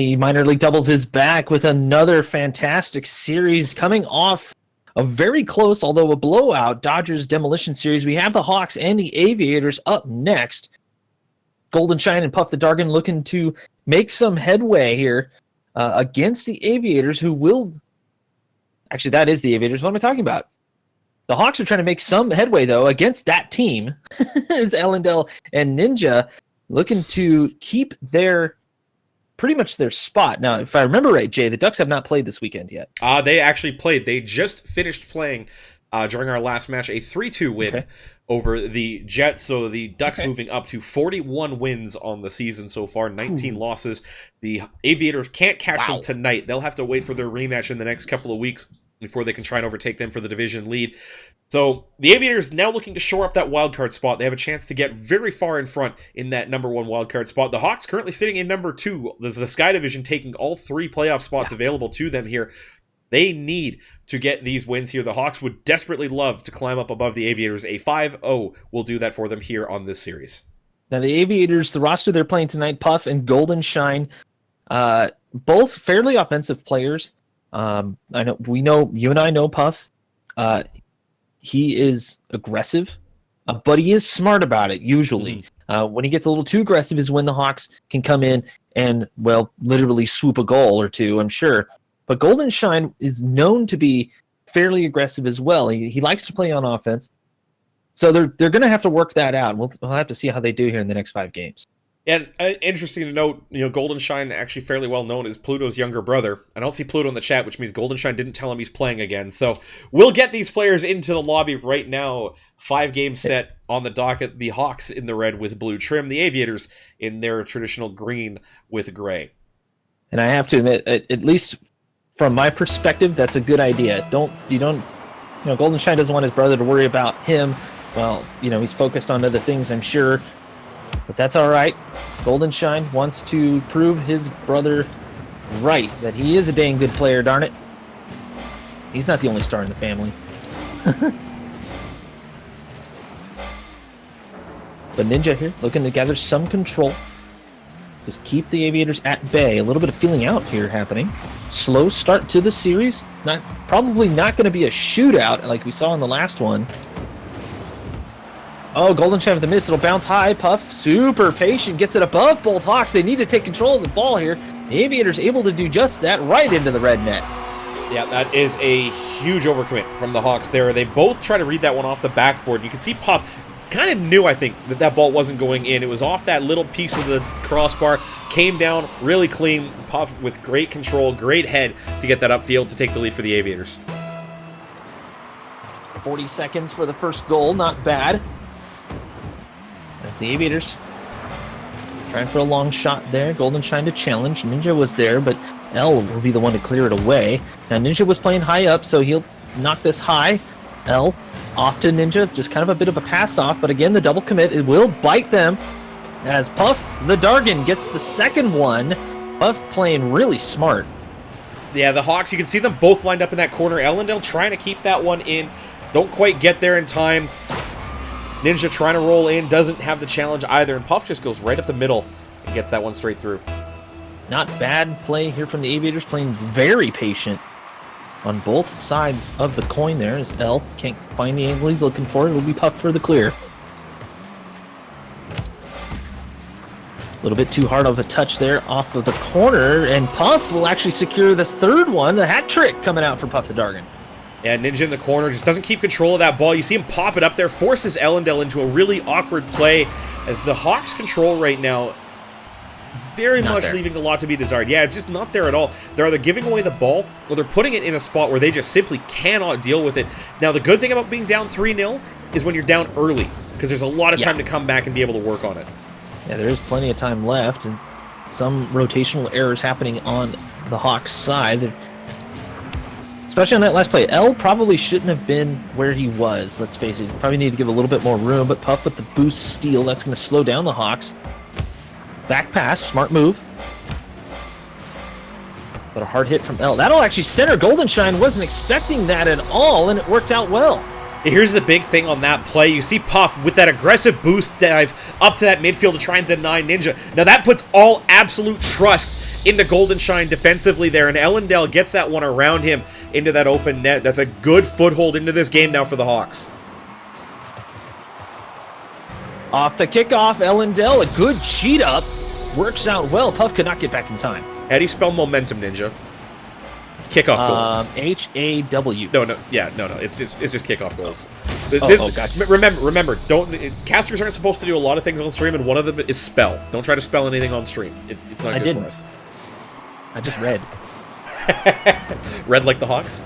the minor league doubles is back with another fantastic series coming off a very close, although a blowout, Dodgers demolition series. We have the Hawks and the Aviators up next. Golden Shine and Puff the Dargon looking to make some headway here against the Aviators, who will... Actually, that is the Aviators. What am I talking about? The Hawks are trying to make some headway, though, against that team. Is Ellendale and Ninja looking to keep pretty much their spot. Now, if I remember right, Jay, the Ducks have not played this weekend yet. They actually played. They just finished playing during our last match, a 3-2 win over the Jets. So the Ducks moving up to 41 wins on the season so far, 19 losses. The Aviators can't catch them tonight. They'll have to wait for their rematch in the next couple of weeks before they can try and overtake them for the division lead. So the Aviators now looking to shore up that wildcard spot. They have a chance to get very far in front in that number 1 wildcard spot. The Hawks currently sitting in number 2. There's the Sky Division taking all 3 playoff spots available to them here. They need to get these wins here. The Hawks would desperately love to climb up above the Aviators. A 5-0 will do that for them here on this series. Now the Aviators, the roster they're playing tonight, Puff and Golden Shine, both fairly offensive players. You and I know Puff. He is aggressive, but he is smart about it, usually. When he gets a little too aggressive is when the Hawks can come in and, well, literally swoop a goal or two, I'm sure. But Golden Shine is known to be fairly aggressive as well. He likes to play on offense. So they're going to have to work that out. We'll have to see how they do here in the next 5 games. And interesting to note, Golden Shine actually fairly well known as Pluto's younger brother. I don't see Pluto in the chat, which means Golden Shine didn't tell him he's playing again. So we'll get these players into the lobby right now. 5-game set on the docket. The Hawks in the red with blue trim. The Aviators in their traditional green with gray. And I have to admit, at least from my perspective, that's a good idea. Golden Shine doesn't want his brother to worry about him. Well, he's focused on other things, I'm sure. But that's all right. Golden Shine wants to prove his brother right, that he is a dang good player, darn it. He's not the only star in the family. But Ninja here, looking to gather some control. Just keep the Aviators at bay. A little bit of feeling out here happening. Slow start to the series. Probably not going to be a shootout like we saw in the last one. Oh, Golden Shine with the miss. It'll bounce high. Puff, super patient, gets it above both Hawks. They need to take control of the ball here. The Aviators able to do just that right into the red net. Yeah, that is a huge overcommit from the Hawks there. They both try to read that one off the backboard. You can see Puff kind of knew, I think, that ball wasn't going in. It was off that little piece of the crossbar. Came down really clean. Puff with great control, great head to get that upfield to take the lead for the Aviators. 40 seconds for the first goal. Not bad. As the Aviators trying for a long shot there. Golden Shine to challenge. Ninja was there, but L will be the one to clear it away. Now Ninja was playing high up, so he'll knock this high. L off to Ninja, just kind of a bit of a pass off, but again, the double commit, it will bite them as Puff the Dargon gets the second one. Puff playing really smart. Yeah, the Hawks, you can see them both lined up in that corner. Ellendale trying to keep that one in. Don't quite get there in time. Ninja trying to roll in, doesn't have the challenge either, and Puff just goes right up the middle and gets that one straight through. Not bad play here from the Aviators, playing very patient on both sides of the coin there, as L can't find the angle he's looking for. It'll be Puff for the clear. A little bit too hard of a touch there off of the corner, and Puff will actually secure the third one. The hat trick coming out for Puff the Dargon. Yeah, Ninja in the corner just doesn't keep control of that ball. You see him pop it up there, forces Ellendale into a really awkward play as the Hawks control right now very much leaving a lot to be desired. Yeah, it's just not there at all. They're either giving away the ball or they're putting it in a spot where they just simply cannot deal with it. Now, the good thing about being down 3-0 is when you're down early, because there's a lot of time to come back and be able to work on it. Yeah, there is plenty of time left, and some rotational errors happening on the Hawks' side. Especially on that last play. L probably shouldn't have been where he was, let's face it. Probably need to give a little bit more room, but Puff with the boost steal, that's going to slow down the Hawks. Back pass, smart move. But a hard hit from L. That'll actually center. Golden Shine wasn't expecting that at all, and it worked out well. Here's the big thing on that play. You see Puff with that aggressive boost dive up to that midfield to try and deny Ninja. Now that puts all absolute trust into Goldenshine defensively there, and Ellendale gets that one around him into that open net. That's a good foothold into this game now for the Hawks. Off the kickoff, Ellendale, a good cheat up. Works out well. Puff could not get back in time. How do you spell momentum, Ninja? Kickoff goals. H-A-W. No. It's just kickoff goals. Gotcha. Remember, casters aren't supposed to do a lot of things on stream, and one of them is spell. Don't try to spell anything on stream. It's not good for us. I just read. Read like the Hawks?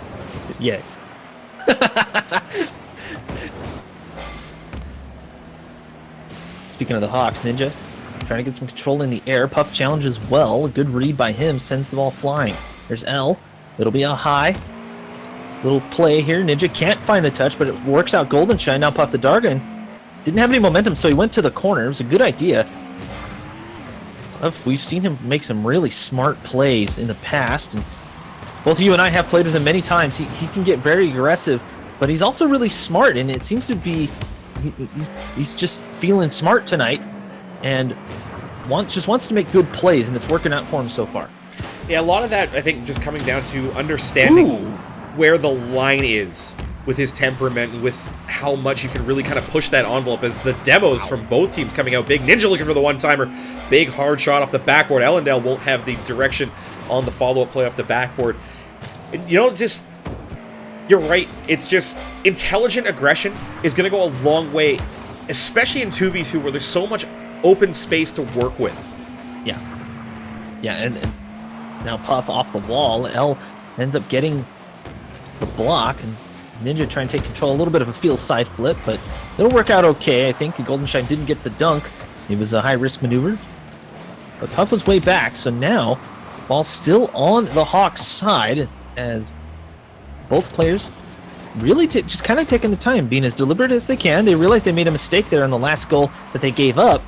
Yes. Speaking of the Hawks, Ninja trying to get some control in the air. Puff challenges well. A good read by him sends the ball flying. There's L. It'll be a high. Little play here. Ninja can't find the touch, but it works out. Goldenshine now Puff the Dargon. Didn't have any momentum, so he went to the corner. It was a good idea. We've seen him make some really smart plays in the past, and both you and I have played with him many times. He can get very aggressive, but he's also really smart, and it seems to be he's just feeling smart tonight, and just wants to make good plays, and it's working out for him so far. Yeah, a lot of that, I think, just coming down to understanding where the line is with his temperament and with how much you can really kind of push that envelope as the demos from both teams coming out big. Ninja looking for the one-timer. Big, hard shot off the backboard. Ellendale won't have the direction on the follow-up play off the backboard. You know, just... You're right. It's just intelligent aggression is going to go a long way, especially in 2v2 where there's so much open space to work with. Yeah. Yeah, and now Puff off the wall. L ends up getting the block, and Ninja trying to take control. A little bit of a field side flip, but it'll work out okay, I think. Goldenshine didn't get the dunk. It was a high-risk maneuver. But Puff was way back, so now ball still on the Hawks' side as both players really just kind of taking the time, being as deliberate as they can. They realize they made a mistake there on the last goal that they gave up.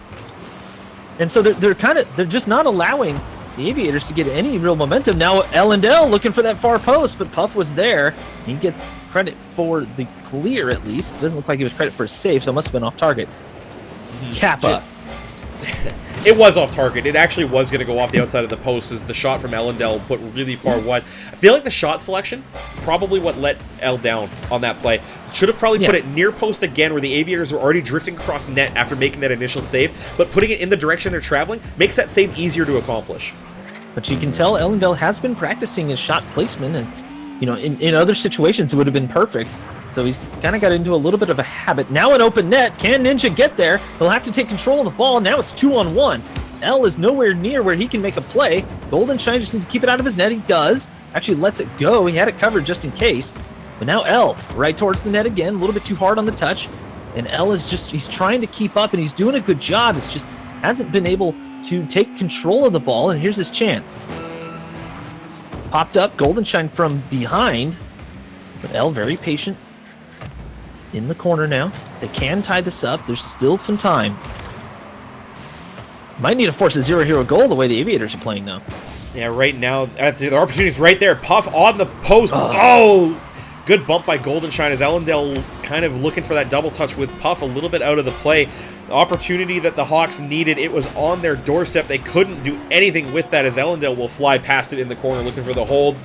And so they're just not allowing the Aviators to get any real momentum. Now Ellendale looking for that far post, but Puff was there. He gets credit for the clear, at least. It doesn't look like he was credit for a save, so it must have been off target. Kappa. It was off target. It actually was going to go off the outside of the post as the shot from Ellendale put really far wide. I feel like the shot selection probably what let L down on that play. Should have probably put it near post again where the Aviators were already drifting across net after making that initial save, but putting it in the direction they're traveling makes that save easier to accomplish. But you can tell Ellendale has been practicing his shot placement, and you know, in other situations it would have been perfect. So he's kind of got into a little bit of a habit. Now an open net. Can Ninja get there? He'll have to take control of the ball. Now it's 2-on-1. L is nowhere near where he can make a play. Goldenshine just needs to keep it out of his net. He does. Actually lets it go. He had it covered just in case. But now L right towards the net again. A little bit too hard on the touch. And L is he's trying to keep up, and he's doing a good job. It's just hasn't been able to take control of the ball, and here's his chance. Popped up. Goldenshine from behind. But L very patient. In the corner now. They can tie this up. There's still some time. Might need to force a 0-0 goal the way the Aviators are playing now. Yeah, right now, the opportunity's right there. Puff on the post. Oh! Good bump by Goldenshine as Ellendale kind of looking for that double touch with Puff a little bit out of the play. The opportunity that the Hawks needed, it was on their doorstep. They couldn't do anything with that as Ellendale will fly past it in the corner looking for the hold.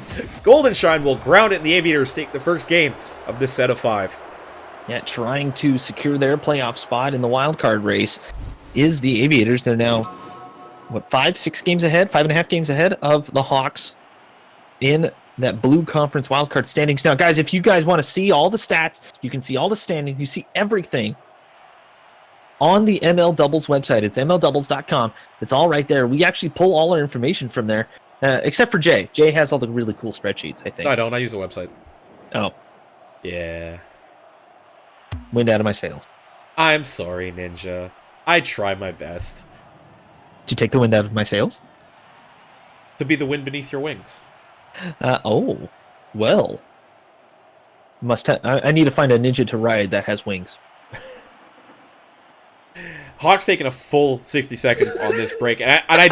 Goldenshine will ground it, and the Aviators take the first game of this set of 5. Yeah, trying to secure their playoff spot in the wild card race is the Aviators. They're now, 5-6 games ahead, 5.5 games ahead of the Hawks in that blue conference wildcard standings. Now, guys, if you guys want to see all the stats, you can see all the standings, you see everything on the ML Doubles website. It's mldoubles.com. It's all right there. We actually pull all our information from there, except for Jay. Jay has all the really cool spreadsheets, I think. No, I don't. I use the website. Oh. Yeah. Wind out of my sails. I'm sorry, Ninja. I try my best. Did you take the wind out of my sails? To be the wind beneath your wings. Oh. Well. I need to find a ninja to ride that has wings. Hawks taking a full 60 seconds on this break, and I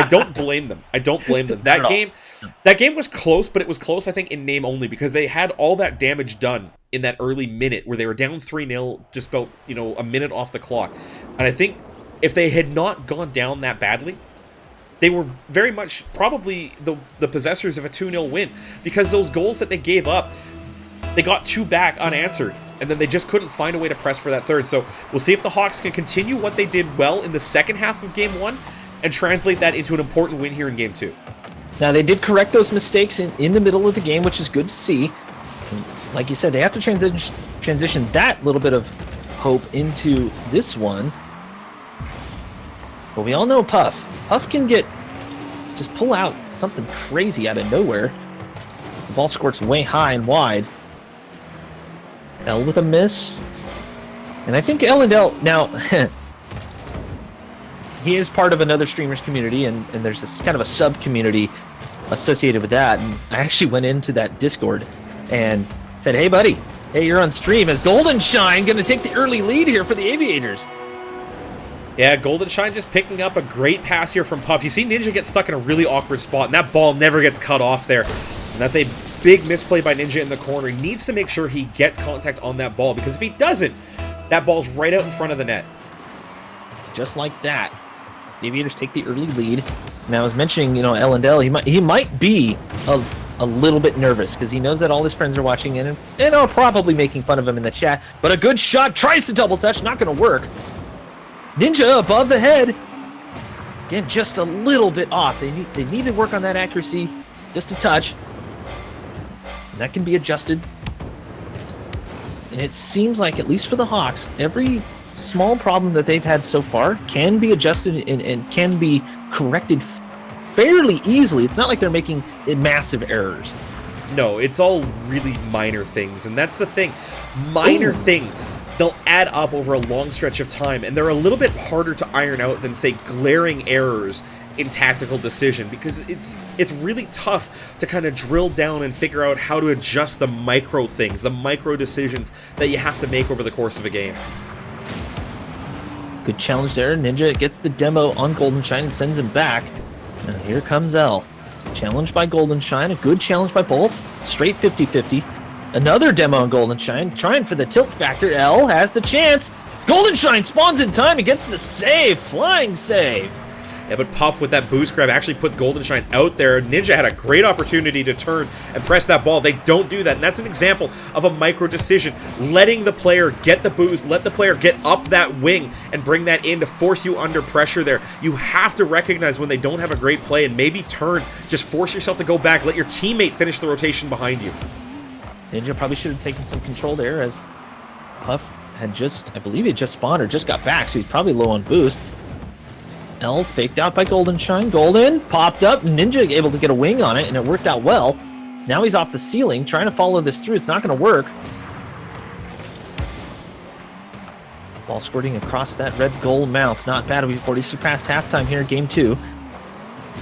don't blame them. I don't blame them. That game was close, but it was close, I think, in name only, because they had all that damage done in that early minute where they were down 3-0, just about, you know, a minute off the clock. And I think if they had not gone down that badly, they were very much probably the possessors of a 2-0 win, because those goals that they gave up, they got 2 back unanswered, and then they just couldn't find a way to press for that third. So we'll see if the Hawks can continue what they did well in the second half of Game 1 and translate that into an important win here in Game 2. Now, they did correct those mistakes in the middle of the game, which is good to see. And like you said, they have to transition that little bit of hope into this one. But we all know Puff. Puff can just pull out something crazy out of nowhere. As the ball squirts way high and wide. L with a miss. And I think L now, he is part of another streamers community, and there's this kind of a sub-community associated with that. And I actually went into that Discord and said, hey, buddy, hey, you're on stream. Is Golden Shine going to take the early lead here for the Aviators? Yeah, Golden Shine just picking up a great pass here from Puff. You see Ninja get stuck in a really awkward spot, and that ball never gets cut off there. And that's a big misplay by Ninja in the corner. He needs to make sure he gets contact on that ball, because if he doesn't, that ball's right out in front of the net. Just like that, the Aviators take the early lead. And I was mentioning, you know, L, he might be a little bit nervous, because he knows that all his friends are watching and are probably making fun of him in the chat. But a good shot, tries to double touch, not going to work. Ninja above the head. Again, just a little bit off. They need to work on that accuracy just a touch. And that can be adjusted. And it seems like, at least for the Hawks, every small problem that they've had so far can be adjusted and can be corrected fairly easily. It's not like they're making massive errors. No, it's all really minor things, and that's the thing. Minor things, they'll add up over a long stretch of time, and they're a little bit harder to iron out than, say, glaring errors in tactical decision, because it's really tough to kind of drill down and figure out how to adjust the micro things, the micro decisions that you have to make over the course of a game. Good challenge there. Ninja gets the demo on Golden Shine and sends him back. And here comes L. Challenge by Golden Shine. A good challenge by both. Straight 50-50. Another demo on Golden Shine. Trying for the tilt factor. L has the chance. Golden Shine spawns in time and gets the save. Flying save. Yeah, but Puff with that boost grab actually puts Golden Shine out there. Ninja had a great opportunity to turn and press that ball. They don't do that, and that's an example of a micro decision. Letting the player get the boost, let the player get up that wing and bring that in to force you under pressure there. You have to recognize when they don't have a great play and maybe turn. Just force yourself to go back. Let your teammate finish the rotation behind you. Ninja probably should have taken some control there, as Puff had just, I believe he just spawned or just got back, so he's probably low on boost. L faked out by Golden Shine. Golden popped up. Ninja able to get a wing on it, and it worked out well. Now he's off the ceiling, trying to follow this through. It's not going to work. Ball squirting across that red goal mouth. Not bad. We've already surpassed halftime here in Game 2.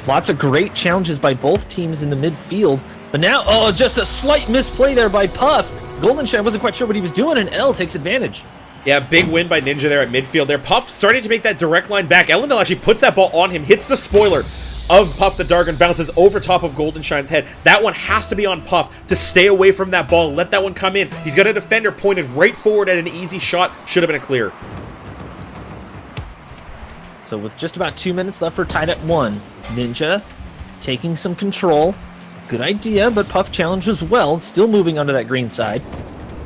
Lots of great challenges by both teams in the midfield. But now, oh, just a slight misplay there by Puff. Golden Shine wasn't quite sure what he was doing, and L takes advantage. Yeah, big win by Ninja there at midfield there. Puff starting to make that direct line back. Ellendale actually puts that ball on him, hits the spoiler of Puff the Dark, and bounces over top of Golden Shine's head. That one has to be on Puff to stay away from that ball, let that one come in. He's got a defender pointed right forward at an easy shot. Should have been a clear. So with just about 2 minutes left, we're tied at 1. Ninja taking some control. Good idea, but Puff challenges well, still moving onto that green side.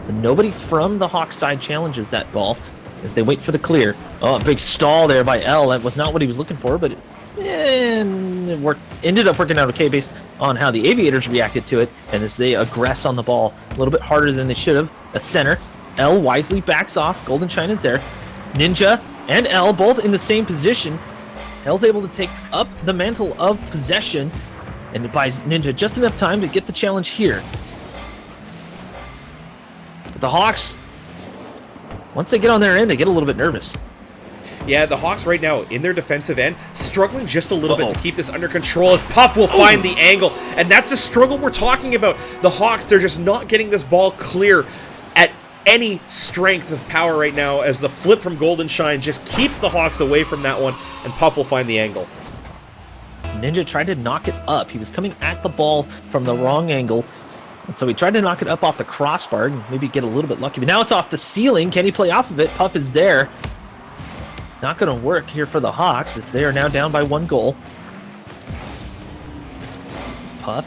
But nobody from the Hawks side challenges that ball as they wait for the clear. Oh, a big stall there by L. That was not what he was looking for, but it ended up working out okay based on how the Aviators reacted to it, and as they aggress on the ball a little bit harder than they should have. A center. L wisely backs off. Golden Shine is there. Ninja and L both in the same position. L's able to take up the mantle of possession, and it buys Ninja just enough time to get the challenge here. But the Hawks, once they get on their end, they get a little bit nervous. Yeah, the Hawks right now, in their defensive end, struggling just a little bit to keep this under control, as Puff will find the angle. And that's the struggle we're talking about. The Hawks, they're just not getting this ball clear at any strength of power right now, as the flip from Golden Shine just keeps the Hawks away from that one, and Puff will find the angle. Ninja tried to knock it up. He was coming at the ball from the wrong angle, and so he tried to knock it up off the crossbar and maybe get a little bit lucky. But now it's off the ceiling. Can he play off of it? Puff is there. Not going to work here for the Hawks, as they are now down by 1 goal. Puff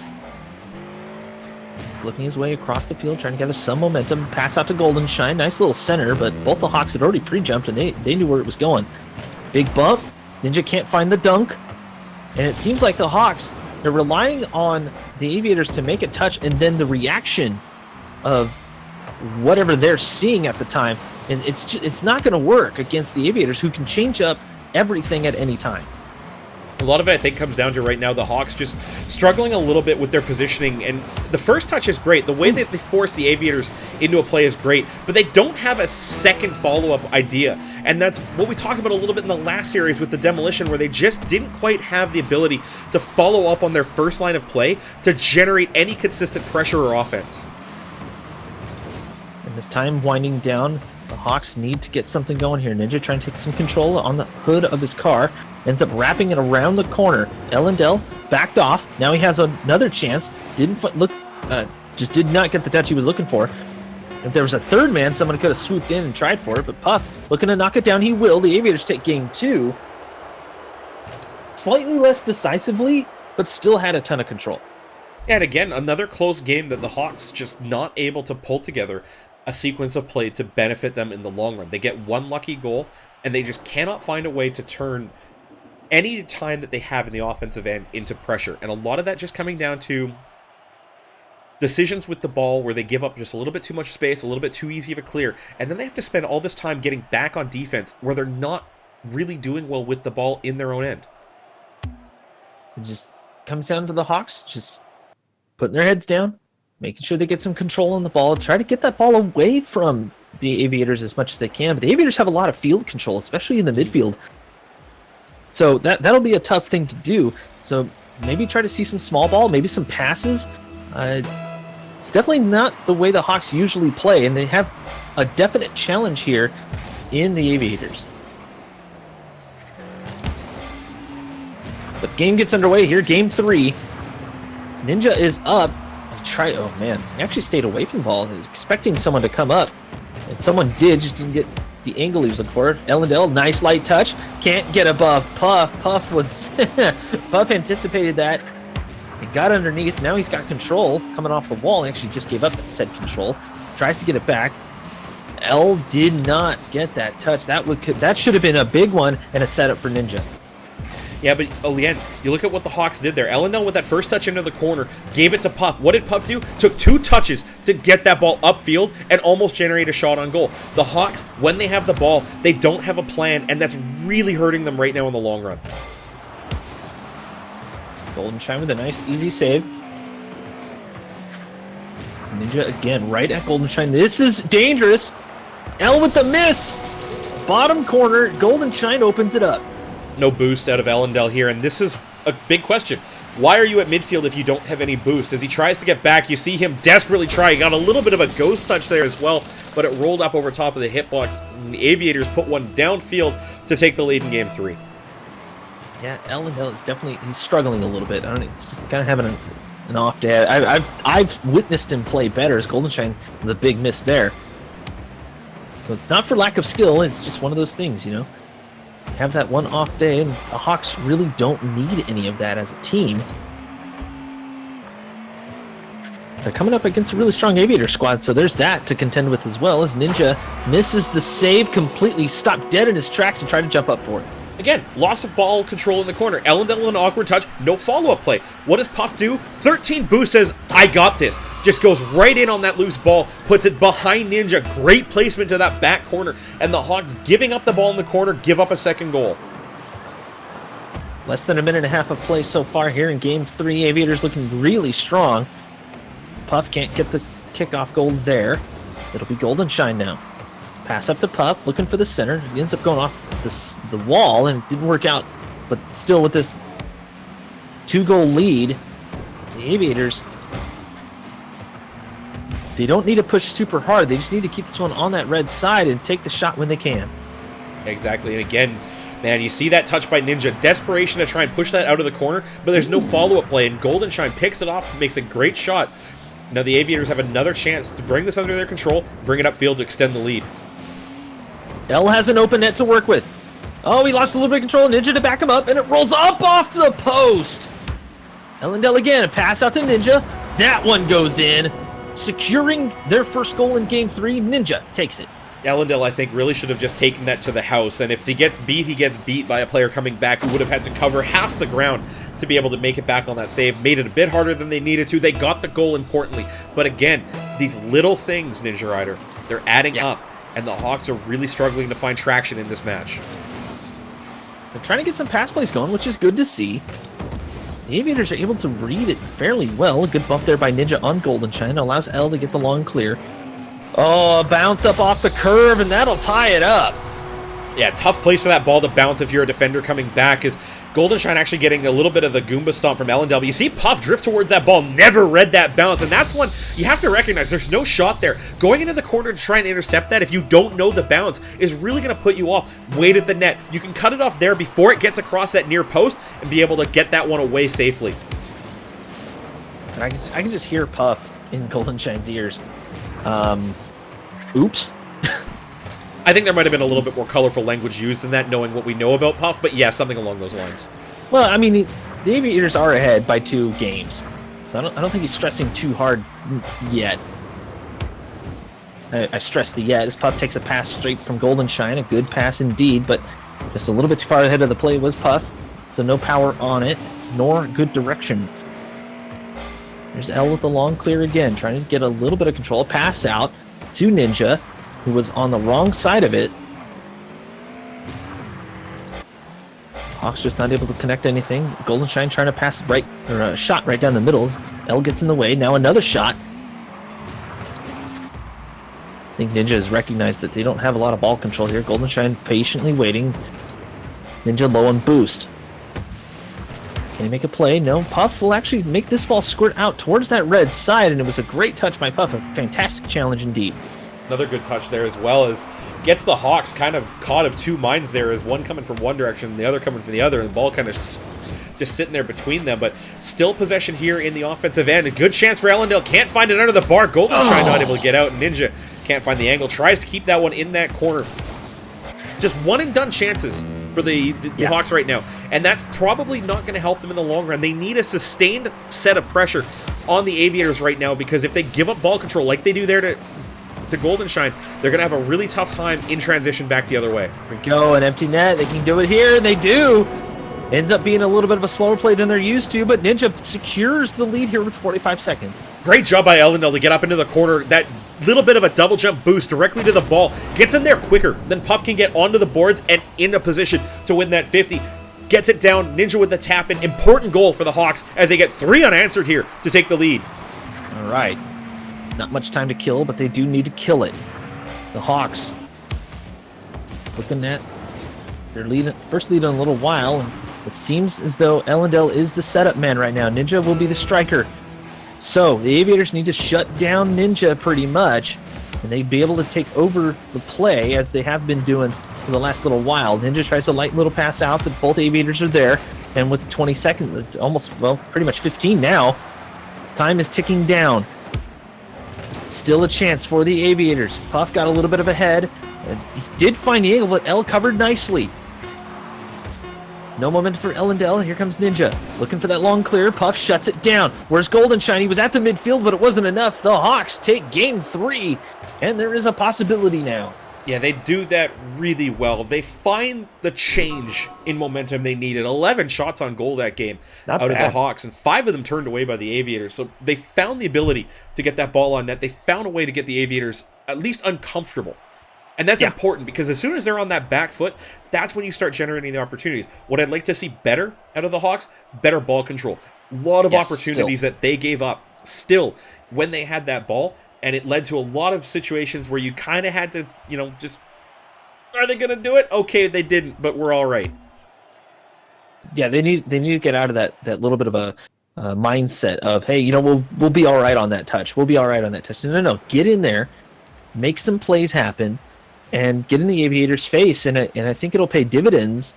flipping his way across the field, trying to gather some momentum. Pass out to Golden Shine. Nice little center, but both the Hawks had already pre-jumped, and they knew where it was going. Big bump. Ninja can't find the dunk. And it seems like the Hawks, they're relying on the Aviators to make a touch, and then the reaction of whatever they're seeing at the time. And it's not going to work against the Aviators, who can change up everything at any time. A lot of it, I think, comes down to right now the Hawks just struggling a little bit with their positioning, and the first touch is great. The way that they force the Aviators into a play is great, but they don't have a second follow-up idea, and that's what we talked about a little bit in the last series with the Demolition, where they just didn't quite have the ability to follow up on their first line of play to generate any consistent pressure or offense. And this time winding down, the Hawks need to get something going here. Ninja trying to take some control on the hood of his car. Ends up wrapping it around the corner. Ellendale backed off. Now he has another chance. Just did not get the touch he was looking for. If there was a third man, someone could have swooped in and tried for it. But Puff looking to knock it down. He will. The Aviators take game 2. Slightly less decisively, but still had a ton of control. And again, another close game that the Hawks just not able to pull together a sequence of play to benefit them in the long run. They get one lucky goal, and they just cannot find a way to turn any time that they have in the offensive end into pressure. And a lot of that just coming down to decisions with the ball where they give up just a little bit too much space, a little bit too easy of a clear, and then they have to spend all this time getting back on defense where they're not really doing well with the ball in their own end. It just comes down to the Hawks just putting their heads down, making sure they get some control on the ball, try to get that ball away from the Aviators as much as they can. But the Aviators have a lot of field control, especially in the midfield. So that'll be a tough thing to do. So maybe try to see some small ball, maybe some passes. It's definitely not the way the Hawks usually play, and they have a definite challenge here in the Aviators. The game gets underway here, game 3. Ninja is up. Oh man, he actually stayed away from the ball. He was expecting someone to come up, and someone did, just didn't get the angle he was looking for. Ellendale, nice light touch. Can't get above Puff. Puff anticipated that. He got underneath. Now he's got control coming off the wall. He actually just gave up that said control. Tries to get it back. L did not get that touch. That should have been a big one and a setup for Ninja. Yeah, but again, you look at what the Hawks did there. Ellendale with that first touch into the corner, gave it to Puff. What did Puff do? Took 2 touches to get that ball upfield and almost generate a shot on goal. The Hawks, when they have the ball, they don't have a plan, and that's really hurting them right now in the long run. Golden Shine with a nice, easy save. Ninja again, right at Golden Shine. This is dangerous. L with the miss. Bottom corner, Golden Shine opens it up. No boost out of Ellendale here, and this is a big question. Why are you at midfield if you don't have any boost? As he tries to get back, you see him desperately try. He got a little bit of a ghost touch there as well, but it rolled up over top of the hitbox. And the Aviators put one downfield to take the lead in game 3. Yeah, Ellendale is definitely, he's struggling a little bit. I don't know, it's just kind of having an off day. I've witnessed him play better as Golden Shine, the big miss there. So it's not for lack of skill, it's just one of those things, you know. Have that one off day, and the Hawks really don't need any of that as a team. They're coming up against a really strong Aviator squad, so there's that to contend with as well, as Ninja misses the save completely, stopped dead in his tracks and tried to jump up for it. Again, loss of ball control in the corner. Ellendale with an awkward touch, no follow-up play. What does Puff do? 13 boost, says, I got this. Just goes right in on that loose ball, puts it behind Ninja. Great placement to that back corner. And the Hawks, giving up the ball in the corner, give up a second goal. Less than a minute and a half of play so far here in game 3. Aviators looking really strong. Puff can't get the kickoff goal there. It'll be Golden Shine now. Pass up to Puff, looking for the center. He ends up going off the wall, and it didn't work out. But still, with this 2-goal lead, the Aviators They don't need to push super hard. They just need to keep this one on that red side and take the shot when they can. Exactly. And again, man, you see that touch by Ninja. Desperation to try and push that out of the corner, but there's no follow-up play, and Goldenshine picks it off, makes a great shot. Now the Aviators have another chance to bring this under their control, bring it upfield to extend the lead. L has an open net to work with. Oh, he lost a little bit of control. Ninja to back him up, and it rolls up off the post. Ellendale again, a pass out to Ninja. That one goes in. Securing their first goal in Game 3, Ninja takes it. Ellendale, I think, really should have just taken that to the house, and if he gets beat by a player coming back who would have had to cover half the ground to be able to make it back on that save. Made it a bit harder than they needed to. They got the goal importantly, but again, these little things, Ninja Rider, they're adding up, and the Hawks are really struggling to find traction in this match. They're trying to get some pass plays going, which is good to see. The Aviators are able to read it fairly well. A good bump there by Ninja on Goldenshine. Allows L to get the long clear. Oh, a bounce up off the curve, and that'll tie it up. Yeah, tough place for that ball to bounce if you're a defender coming back, is Goldenshine actually getting a little bit of the Goomba stomp from Ellendale. You see Puff drift towards that ball, never read that bounce, and that's one you have to recognize. There's no shot there. Going into the corner to try and intercept that if you don't know the bounce is really going to put you off. Wait at the net. You can cut it off there before it gets across that near post and be able to get that one away safely. And I can just hear Puff in Goldenshine's ears. Oops. I think there might have been a little bit more colorful language used than that, knowing what we know about Puff, but yeah, something along those lines. Well, I mean, the Aviators are ahead by 2 games, so I don't think he's stressing too hard yet. I stress the yet, as Puff takes a pass straight from Goldenshine, a good pass indeed, but just a little bit too far ahead of the play was Puff, so no power on it, nor good direction. There's L with the long clear again, trying to get a little bit of control. Pass out to Ninja, who was on the wrong side of it. Hawks just not able to connect anything. Goldenshine trying to pass right, or a shot right down the middle. L gets in the way. Now another shot. I think Ninja has recognized that they don't have a lot of ball control here. Goldenshine patiently waiting. Ninja low on boost. Can he make a play? No. Puff will actually make this ball squirt out towards that red side, and it was a great touch by Puff. A fantastic challenge indeed. Another good touch there as well, as gets the Hawks kind of caught of 2 minds there, as one coming from one direction and the other coming from the other, and the ball kind of just sitting there between them, but still possession here in the offensive end. A good chance for Ellendale, can't find it under the bar. Goldenshine not able to get out, and Ninja can't find the angle, tries to keep that one in that corner. Just one and done chances for the Hawks right now, and that's probably not going to help them in the long run. They need a sustained set of pressure on the Aviators right now, because if they give up ball control like they do there to Goldenshine, they're going to have a really tough time in transition back the other way. Here we go, an empty net. They can do it here, and they do. Ends up being a little bit of a slower play than they're used to, but Ninja secures the lead here with 45 seconds. Great job by Ellendale to get up into the corner. That little bit of a double jump boost directly to the ball. Gets in there quicker than Puff can get onto the boards and in a position to win that 50. Gets it down. Ninja with the tap in. Important goal for the Hawks as they get 3 unanswered here to take the lead. All right. Not much time to kill, but they do need to kill it. The Hawks looking at their first lead in a little while. It seems as though Ellendale is the setup man right now. Ninja will be the striker. So the Aviators need to shut down Ninja pretty much, and they'd be able to take over the play as they have been doing for the last little while. Ninja tries a light little pass out, but both Aviators are there, and with 20 seconds, almost, well, pretty much 15 now, time is ticking down. Still a chance for the Aviators. Puff got a little bit of a head. He did find the angle, but L covered nicely. No momentum for Ellendale. Here comes Ninja. Looking for that long clear. Puff shuts it down. Where's Goldenshine? He was at the midfield, but it wasn't enough. The Hawks take game 3, and there is a possibility now. Yeah, they do that really well. They find the change in momentum they needed. 11 shots on goal that game out of the Hawks, and 5 of them turned away by the Aviators. So they found the ability to get that ball on net. They found a way to get the Aviators at least uncomfortable. And that's important, because as soon as they're on that back foot, that's when you start generating the opportunities. What I'd like to see better out of the Hawks, better ball control. A lot of opportunities that they gave up still when they had that ball. And it led to a lot of situations where you kind of had to, just, are they going to do it? Okay, they didn't, but we're all right. Yeah, they need to get out of that little bit of a mindset of, hey, we'll be all right on that touch. We'll be all right on that touch. No, get in there, make some plays happen, and get in the Aviators' face, and I think it'll pay dividends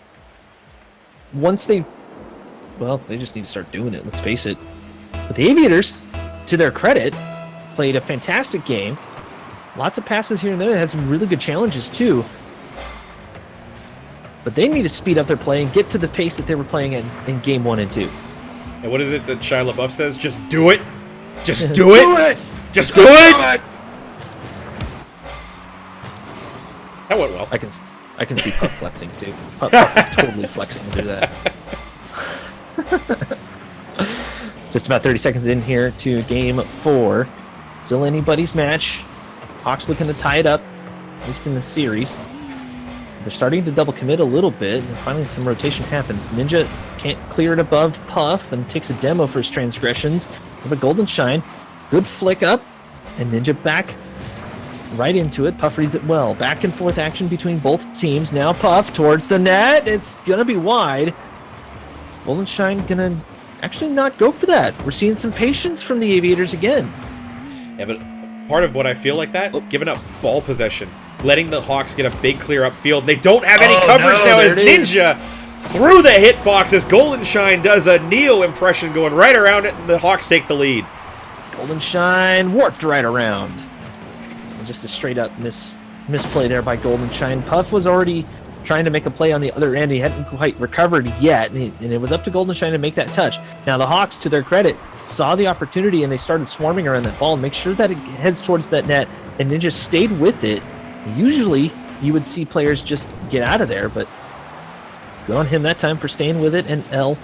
once they just need to start doing it. Let's face it. But the Aviators, to their credit, played a fantastic game. Lots of passes here and there. They had some really good challenges too. But they need to speed up their play and get to the pace that they were playing in game 1 and 2. And what is it that Shia LaBeouf says? Just do it. Just do it. Just do it. That went well. I can see Puff flexing too. Puff is totally flexing to do that. Just about 30 seconds in here to game 4. Still anybody's match. Hawks looking to tie it up, at least in the series. They're starting to double commit a little bit, and finally some rotation happens. Ninja can't clear it above Puff and takes a demo for his transgressions. With a golden shine. Good flick up, and Ninja back right into it. Puff reads it well. Back and forth action between both teams. Now Puff towards the net. It's going to be wide. Golden shine going to actually not go for that. We're seeing some patience from the Aviators again. Yeah, but part of what I feel like that, giving up ball possession, letting the Hawks get a big clear upfield. They don't have any coverage now as Ninja through the hitbox as Golden Shine does a Neo impression going right around it, and the Hawks take the lead. Golden Shine warped right around. And just a straight up misplay there by Golden Shine. Puff was already trying to make a play on the other end. He hadn't quite recovered yet, and it was up to Golden Shine to make that touch. Now the Hawks, to their credit, saw the opportunity and they started swarming around that ball and make sure that it heads towards that net, and Ninja stayed with it. Usually you would see players just get out of there, but good on him that time for staying with it, and L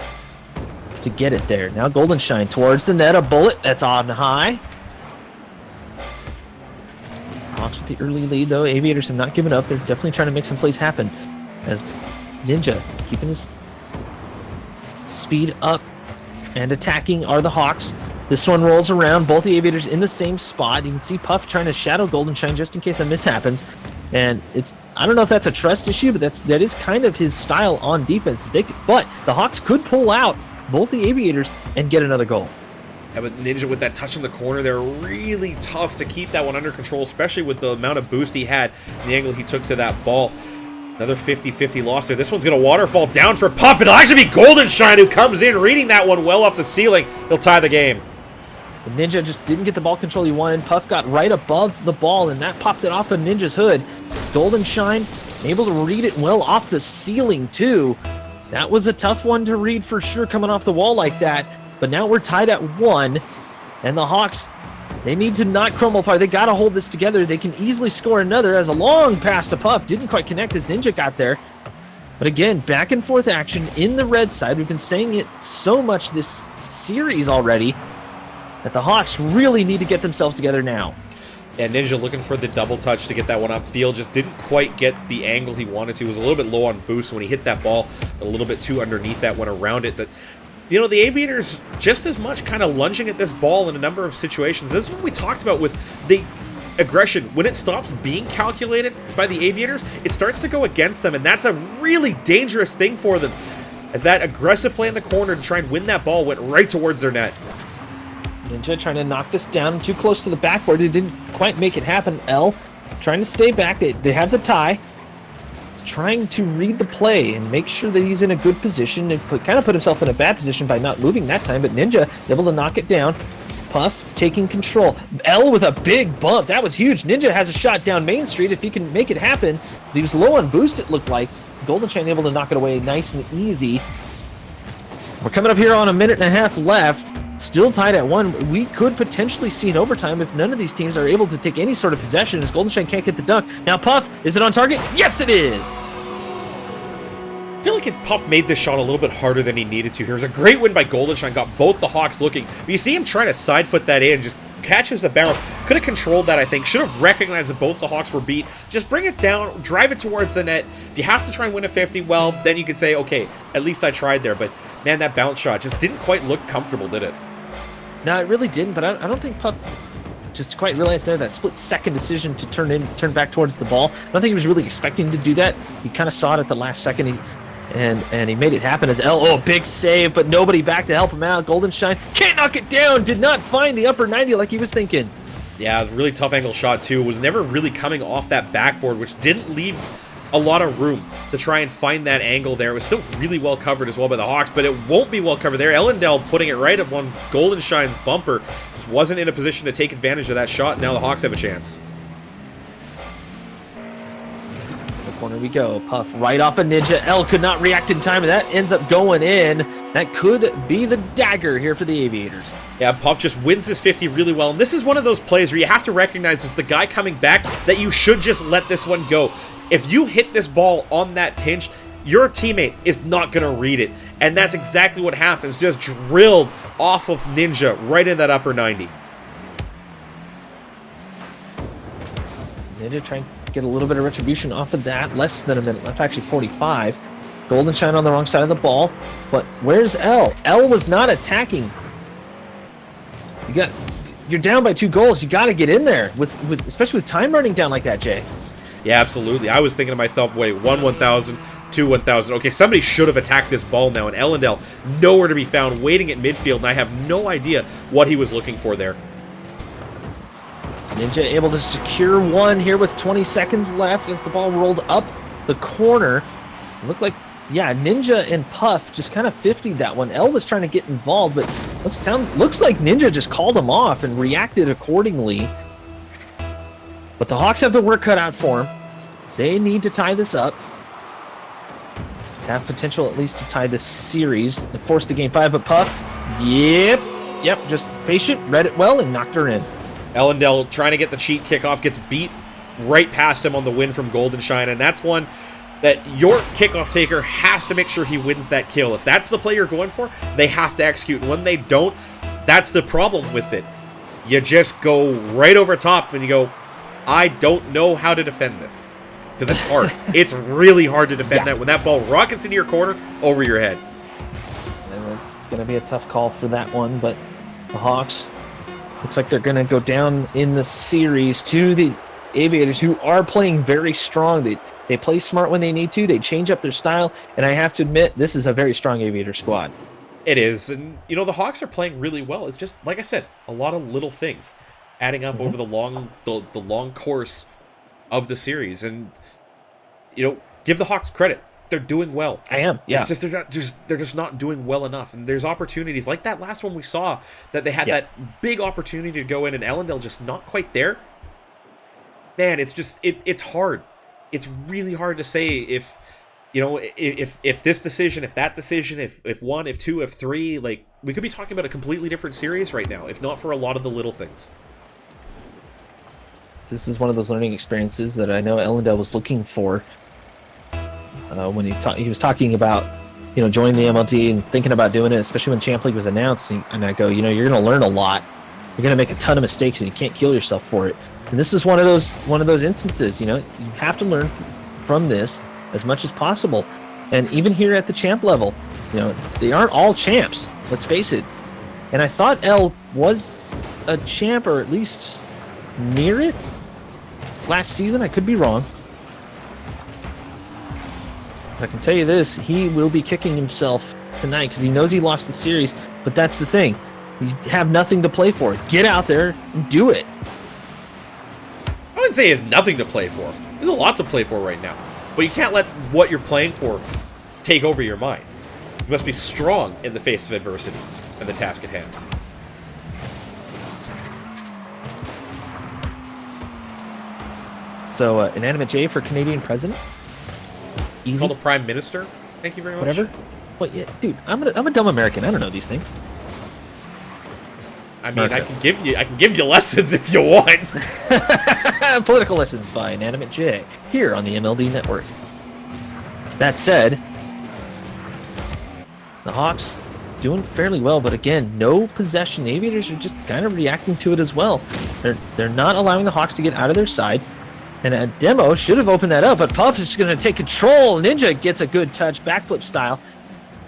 to get it there. Now Golden Shine towards the net, a bullet that's on high. Hawks with the early lead though. Aviators have not given up. They're definitely trying to make some plays happen as Ninja keeping his speed up and attacking are the Hawks. This one rolls around, both the Aviators in the same spot. You can see Puff trying to shadow Golden Shine just in case a miss happens. And I don't know if that's a trust issue, but that is kind of his style on defense. But the Hawks could pull out both the Aviators and get another goal. Yeah, but Ninja with that touch in the corner, they're really tough to keep that one under control, especially with the amount of boost he had and the angle he took to that ball. Another 50-50 loss there. This one's going to waterfall down for Puff. It'll actually be Golden Shine who comes in, reading that one well off the ceiling. He'll tie the game. The Ninja just didn't get the ball control he wanted. Puff got right above the ball, and that popped it off of Ninja's hood. Golden Shine able to read it well off the ceiling, too. That was a tough one to read for sure, coming off the wall like that. But now we're tied at 1, and the Hawks, they need to not crumble apart. They got to hold this together. They can easily score another as a long pass to Puff. Didn't quite connect as Ninja got there. But again, back and forth action in the red side. We've been saying it so much this series already that the Hawks really need to get themselves together now. And Ninja looking for the double touch to get that one upfield. Just didn't quite get the angle he wanted to. He was a little bit low on boost when he hit that ball. A little bit too underneath that, went around it. That, you know, the Aviators just as much kind of lunging at this ball in a number of situations. This is what we talked about with the aggression. When it stops being calculated by the Aviators, it starts to go against them, and that's a really dangerous thing for them. As that aggressive play in the corner to try and win that ball went right towards their net. Ninja trying to knock this down too close to the backboard. He didn't quite make it happen. L trying to stay back. They have the tie. Trying to read the play and make sure that he's in a good position and kind of put himself in a bad position by not moving that time, but Ninja able to knock it down. Puff taking control. L with a big bump. That was huge. Ninja has a shot down Main Street if he can make it happen. He was low on boost, it looked like. Golden Shine able to knock it away nice and easy. We're coming up here on 1.5 minutes left. Still tied at 1. We could potentially see an overtime if none of these teams are able to take any sort of possession as Golden Shine can't get the dunk. Now Puff, is it on target? Yes, it is! I feel like Puff made this shot a little bit harder than he needed to here. It was a great win by Golden Shine, got both the Hawks looking. But you see him trying to side foot that in, just catches the bounce. Could have controlled that, I think. Should have recognized that both the Hawks were beat. Just bring it down, drive it towards the net. If you have to try and win a 50, well, then you could say, okay, at least I tried there. But man, that bounce shot just didn't quite look comfortable, did it? No, it really didn't, but I don't think Puff just quite realized there that split-second decision to turn back towards the ball. I don't think he was really expecting to do that. He kind of saw it at the last second. And he made it happen as L. Oh, big save, but nobody back to help him out. Golden Shine can't knock it down. Did not find the upper 90 like he was thinking. Yeah, it was a really tough angle shot, too. Was never really coming off that backboard, which didn't leave a lot of room to try and find that angle there. It was still really well covered as well by the Hawks, but it won't be well covered there. Ellendale putting it right up on Golden Shine's bumper. Just wasn't in a position to take advantage of that shot. Now the Hawks have a chance. Corner we go. Puff right off a Ninja. L could not react in time, and that ends up going in. That could be the dagger here for the Aviators. Yeah, Puff just wins this 50 really well, and this is one of those plays where you have to recognize as the guy coming back that you should just let this one go. If you hit this ball on that pinch, your teammate is not going to read it, and that's exactly what happens. Just drilled off of Ninja right in that upper 90. Ninja trying to get a little bit of retribution off of that. Less than a minute left, actually 45. Golden Shine on the wrong side of the ball, but where's L? L was not attacking. You're down by 2 goals. You got to get in there, especially with time running down like that, Jay. Yeah, absolutely. I was thinking to myself, wait, 1,000, 2,000. Okay, somebody should have attacked this ball now, and Ellendale nowhere to be found, waiting at midfield, and I have no idea what he was looking for there. Ninja able to secure one here with 20 seconds left as the ball rolled up the corner. It looked like, yeah, Ninja and Puff just kind of 50'd that one. L was trying to get involved, but looks like Ninja just called him off and reacted accordingly. But the Hawks have the work cut out for them. They need to tie this up. Have potential at least to tie this series and force the game 5, but Puff, yep, just patient, read it well, and knocked her in. Ellendale trying to get the cheat kickoff, gets beat right past him on the win from Golden Shine, and that's one that your kickoff taker has to make sure he wins that kill. If that's the play you're going for, they have to execute, and when they don't, that's the problem with it. You just go right over top, and you go, I don't know how to defend this. Because it's hard. It's really hard to defend that when that ball rockets into your corner over your head. And it's going to be a tough call for that one, but the Hawks, looks like they're going to go down in the series to the Aviators, who are playing very strong. They play smart when they need to. They change up their style, and I have to admit, this is a very strong Aviator squad. It is, and you know, the Hawks are playing really well. It's just, like I said, a lot of little things adding up over the long course of the series, and you know, give the Hawks credit. They're doing well. I am. Yeah. It's just they're just not doing well enough. And there's opportunities like that last one we saw that they had that big opportunity to go in, and Ellendale just not quite there. Man, it's just it's hard. It's really hard to say if you know if this decision, if that decision, if 1, if 2, if 3, like we could be talking about a completely different series right now, if not for a lot of the little things. This is one of those learning experiences that I know Ellendale was looking for when he was talking about, you know, joining the MLT and thinking about doing it, especially when Champ League was announced. And I go, you know, you're going to learn a lot. You're going to make a ton of mistakes, and you can't kill yourself for it. And this is one of those instances. You know, you have to learn from this as much as possible. And even here at the champ level, you know, they aren't all champs. Let's face it. And I thought L was a champ, or at least near it, last season. I could be wrong. I can tell you this, he will be kicking himself tonight because he knows he lost the series, but that's the thing. You have nothing to play for. Get out there and do it. I wouldn't say he has nothing to play for. There's a lot to play for right now. But you can't let what you're playing for take over your mind. You must be strong in the face of adversity and the task at hand. So, Inanimate J for Canadian President? Easy. Called the Prime Minister? Thank you very much. Whatever. Well, yeah, dude, I'm a dumb American. I don't know these things. I mean, I can give you lessons if you want. Political lessons by Inanimate J here on the MLE Network. That said, the Hawks doing fairly well, but again, no possession. The Aviators are just kind of reacting to it as well. They're not allowing the Hawks to get out of their side. And a demo should have opened that up, but Puff is just going to take control. Ninja gets a good touch, backflip style.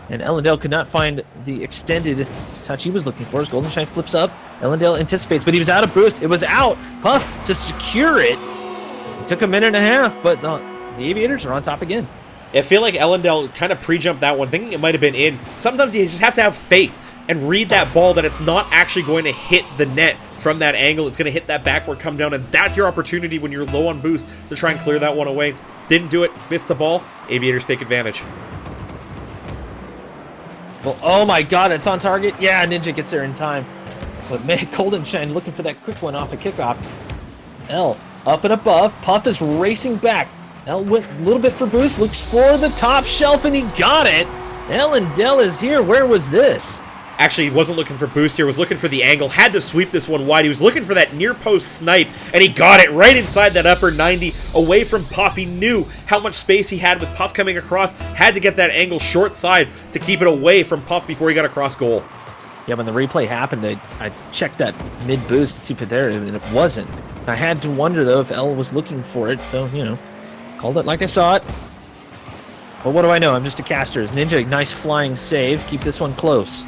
And Ellendale could not find the extended touch he was looking for. As Golden Shine flips up, Ellendale anticipates, but he was out of boost. It was out. Puff to secure it. It took a minute and a half, but the Aviators are on top again. I feel like Ellendale kind of pre-jumped that one, thinking it might have been in. Sometimes you just have to have faith and read that ball that it's not actually going to hit the net from that angle. It's going to hit that backward come down, and that's your opportunity when you're low on boost to try and clear that one away. Didn't do it. Missed the ball. Aviators take advantage. Well, oh my god, it's on target. Yeah, Ninja gets there in time. But man, Goldenshine looking for that quick one off a kickoff. L up and above. Puff is racing back. L went a little bit for boost. Looks for the top shelf, and he got it. Ellendale is here. Where was this? Actually, he wasn't looking for boost here. Was looking for the angle. Had to sweep this one wide. He was looking for that near post snipe, and he got it right inside that upper 90, away from Puff. He knew how much space he had with Puff coming across. Had to get that angle short side to keep it away from Puff before he got across goal. Yeah, when the replay happened, I checked that mid boost to see if it there, and it wasn't. I had to wonder though if L was looking for it, so you know, called it like I saw it. But what do I know? I'm just a caster. As Ninja, nice flying save. Keep this one close.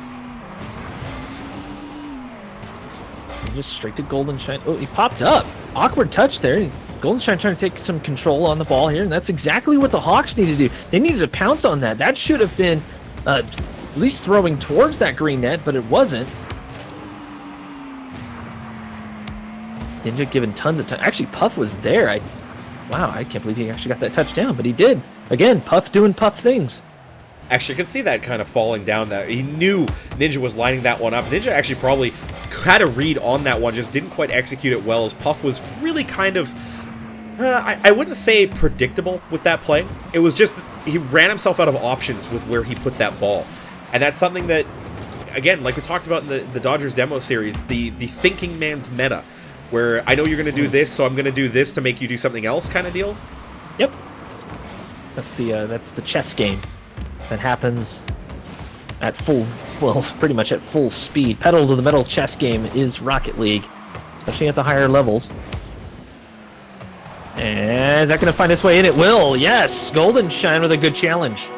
Just straight to Goldenshine. Oh, he popped up. Awkward touch there. Goldenshine trying to take some control on the ball here, and that's exactly what the Hawks need to do. They needed to pounce on that. That should have been at least throwing towards that green net, but it wasn't. Ninja giving tons of time. Actually, Puff was there. Wow, I can't believe he actually got that touchdown, but he did. Again, Puff doing Puff things. Actually, I could see that kind of falling down. That he knew Ninja was lining that one up. Ninja actually probably had a read on that one, just didn't quite execute it well, as Puff was really kind of, I wouldn't say predictable with that play. It was just, he ran himself out of options with where he put that ball. And that's something that, again, like we talked about in the Dodgers demo series, the thinking man's meta, where I know you're going to do this, so I'm going to do this to make you do something else kind of deal. Yep. That's the chess game that happens at full, well, pretty much at full speed. Pedal to the metal chess game is Rocket League, especially at the higher levels. And is that going to find its way in? It will, yes! Goldenshine with a good challenge.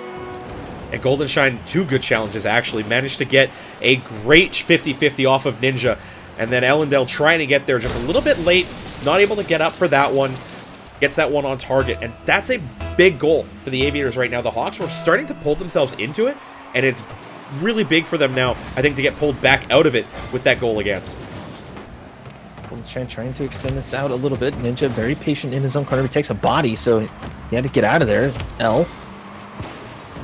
And Goldenshine, 2 good challenges actually. Managed to get a great 50-50 off of Ninja. And then Ellendale trying to get there just a little bit late. Not able to get up for that one. Gets that one on target. And that's a big goal for the Aviators right now. The Hawks were starting to pull themselves into it. And it's really big for them now, I think, to get pulled back out of it with that goal against. Trying to extend this out a little bit. Ninja very patient in his own corner. He takes a body, so he had to get out of there. L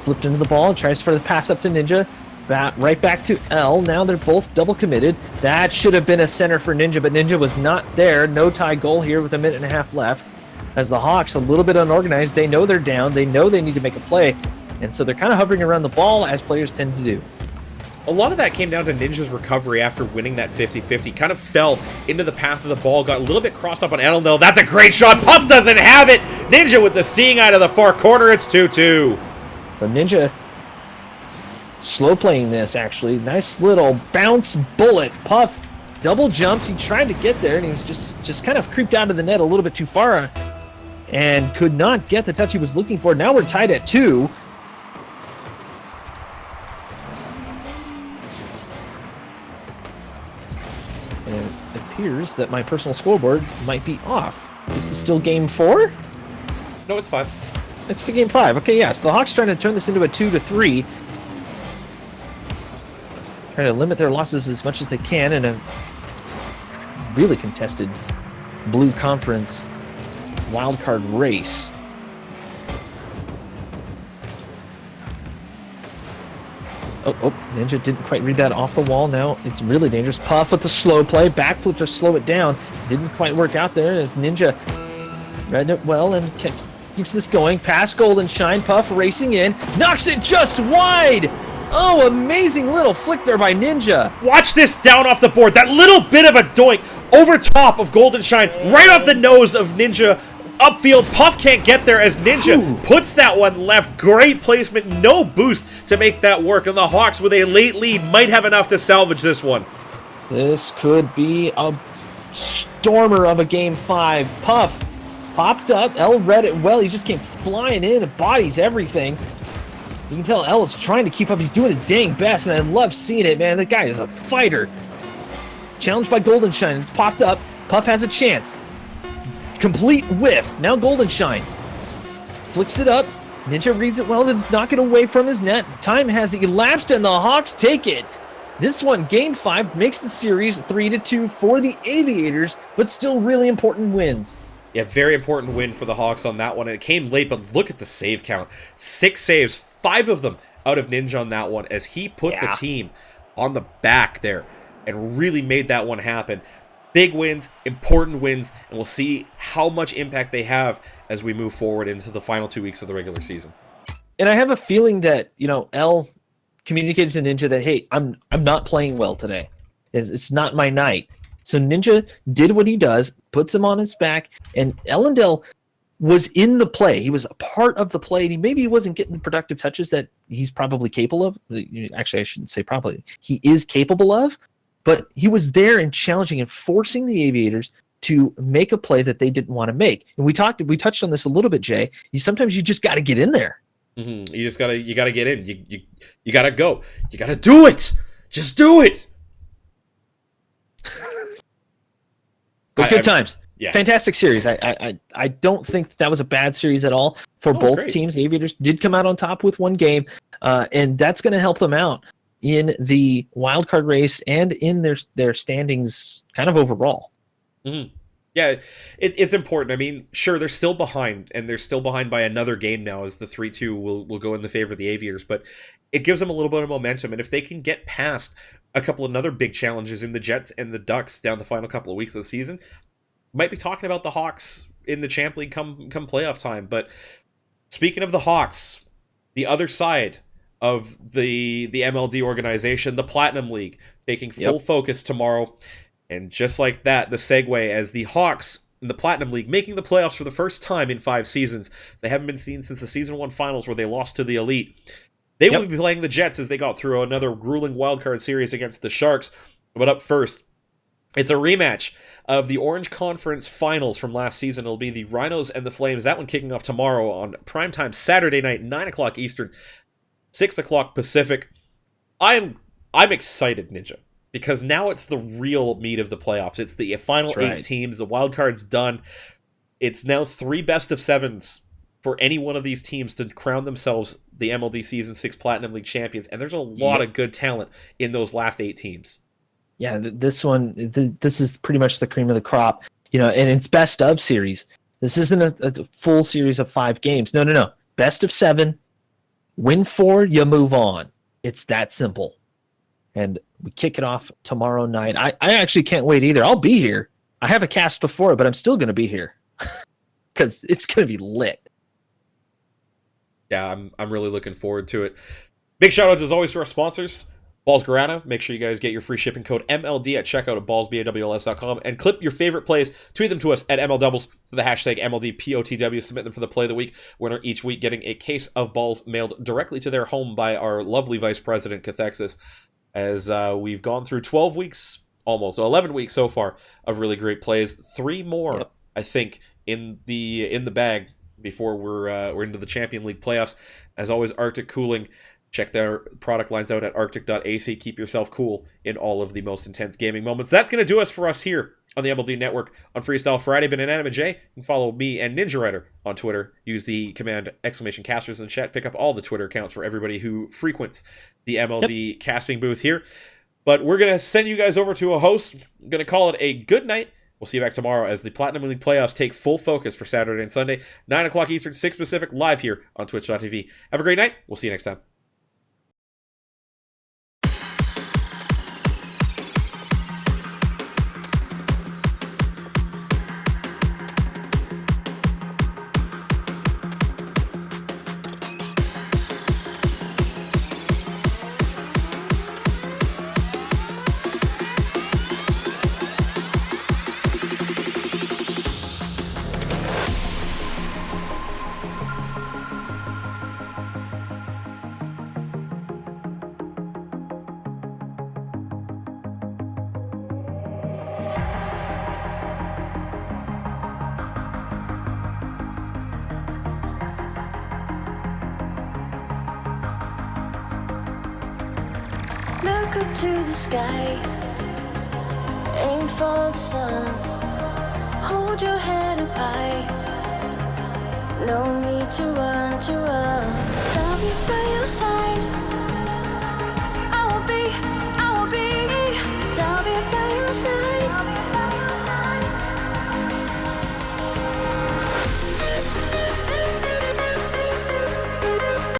flipped into the ball, tries for the pass up to Ninja. Right back to L. Now they're both double committed. That should have been a center for Ninja, but Ninja was not there. No tie goal here with a minute and a half left. As the Hawks, a little bit unorganized, they know they're down. They know they need to make a play. And so they're kind of hovering around the ball, as players tend to do. A lot of that came down to Ninja's recovery after winning that 50-50. Kind of fell into the path of the ball, got a little bit crossed up on Ellendale. That's a great shot. Puff doesn't have it. Ninja with the seeing eye to the far corner. It's 2-2. So Ninja slow playing this, actually. Nice little bounce bullet. Puff double jumped. He tried to get there, and he was just kind of creeped out of the net a little bit too far and could not get the touch he was looking for. Now we're tied at 2. And it appears that my personal scoreboard might be off. This is still game 4? No, it's 5. It's for game 5. Okay, yes. The Hawks trying to turn this into a 2-3. Trying to limit their losses as much as they can in a really contested Blue Conference wildcard race. Oh, Ninja didn't quite read that off the wall. Now it's really dangerous. Puff with the slow play. Backflip to slow it down. Didn't quite work out there as Ninja read it well and keeps this going. Past Goldenshine. Puff racing in. Knocks it just wide! Oh, amazing little flick there by Ninja. Watch this down off the board. That little bit of a doink over top of Goldenshine, right off the nose of Ninja. Upfield, Puff can't get there as Ninja puts that one left. Great placement, no boost to make that work. And the Hawks, with a late lead, might have enough to salvage this one. This could be a stormer of a game 5. Puff popped up. L read it well. He just came flying in and bodies everything. You can tell L is trying to keep up. He's doing his dang best, and I love seeing it, man. The guy is a fighter. Challenged by Goldenshine. It's popped up. Puff has a chance. Complete whiff. Now Goldenshine flicks it up. Ninja reads it well to knock it away from his net. Time has elapsed, and the Hawks take it. This one, Game 5, makes the series 3-2 for the Aviators, but still really important wins. Yeah, very important win for the Hawks on that one. It came late, but look at the save count. 6 saves, 5 of them out of Ninja on that one, as he put the team on the back there and really made that one happen. Big wins, important wins, and we'll see how much impact they have as we move forward into the final 2 weeks of the regular season. And I have a feeling that, L communicated to Ninja that, hey, I'm not playing well today. It's not my night. So Ninja did what he does, puts him on his back, and Ellendale was in the play. He was a part of the play, and maybe he wasn't getting the productive touches that he's probably capable of. Actually, I shouldn't say probably. He is capable of, but he was there and challenging and forcing the Aviators to make a play that they didn't want to make. And we touched on this a little bit, Jay. Sometimes you just got to get in there. Mm-hmm. You gotta get in. You gotta go. You gotta do it. Just do it. But good times. Yeah. Fantastic series. I don't think that was a bad series at all for both teams. The Aviators did come out on top with one game, and that's going to help them out in the wild card race and in their standings kind of overall. Mm-hmm. Yeah, it's important. I mean, sure, they're still behind, and they're still behind by another game now as the 3-2 will go in the favor of the Aviators, but it gives them a little bit of momentum, and if they can get past a couple of other big challenges in the Jets and the Ducks down the final couple of weeks of the season, might be talking about the Hawks in the Champ League come playoff time. But speaking of the Hawks, the other side of the MLD organization, the Platinum League, taking full focus tomorrow. And just like that, the segue as the Hawks in the Platinum League making the playoffs for the first time in 5 seasons. They haven't been seen since the Season 1 finals where they lost to the Elite. They will be playing the Jets as they got through another grueling wildcard series against the Sharks. But up first, it's a rematch of the Orange Conference Finals from last season. It'll be the Rhinos and the Flames. That one kicking off tomorrow on primetime Saturday night, 9 o'clock Eastern, 6 o'clock Pacific. I'm excited, Ninja, because now it's the real meat of the playoffs. It's the final 8 teams. The wild card's done. It's now 3 best-of-7s for any one of these teams to crown themselves the MLD Season 6 Platinum League champions. And there's a lot of good talent in those last 8 teams. Yeah, this is pretty much the cream of the crop. And it's best-of series. This isn't a full series of 5 games. No. Best of 7. Win 4, you move on. It's that simple. And we kick it off tomorrow night. I actually can't wait either. I'll be here. I have a cast before, but I'm still going to be here because it's going to be lit. Yeah, I'm really looking forward to it. Big shout out as always to our sponsors, Balls Guarana. Make sure you guys get your free shipping code MLD at checkout at ballsbaws.com and clip your favorite plays. Tweet them to us at MLDoubles to the hashtag MLDPOTW. Submit them for the play of the week. Winner each week getting a case of balls mailed directly to their home by our lovely Vice President, Cathexis. As we've gone through 12 weeks, almost 11 weeks so far, of really great plays. 3 more, I think, in the bag before we're into the Champion League playoffs. As always, Arctic Cooling. Check their product lines out at arctic.ac. Keep yourself cool in all of the most intense gaming moments. That's going to do us for us here on the MLD Network on Freestyle Friday. Been Inanimate Jay. You can follow me and Ninja Rider on Twitter. Use the command !casters in the chat. Pick up all the Twitter accounts for everybody who frequents the MLD casting booth here. But we're going to send you guys over to a host. I'm going to call it a good night. We'll see you back tomorrow as the Platinum League playoffs take full focus for Saturday and Sunday, 9 o'clock Eastern, 6 Pacific, live here on twitch.tv. Have a great night. We'll see you next time. Look up to the sky, aim for the sun, hold your head up high, No need to run, to run. I'll be by your side.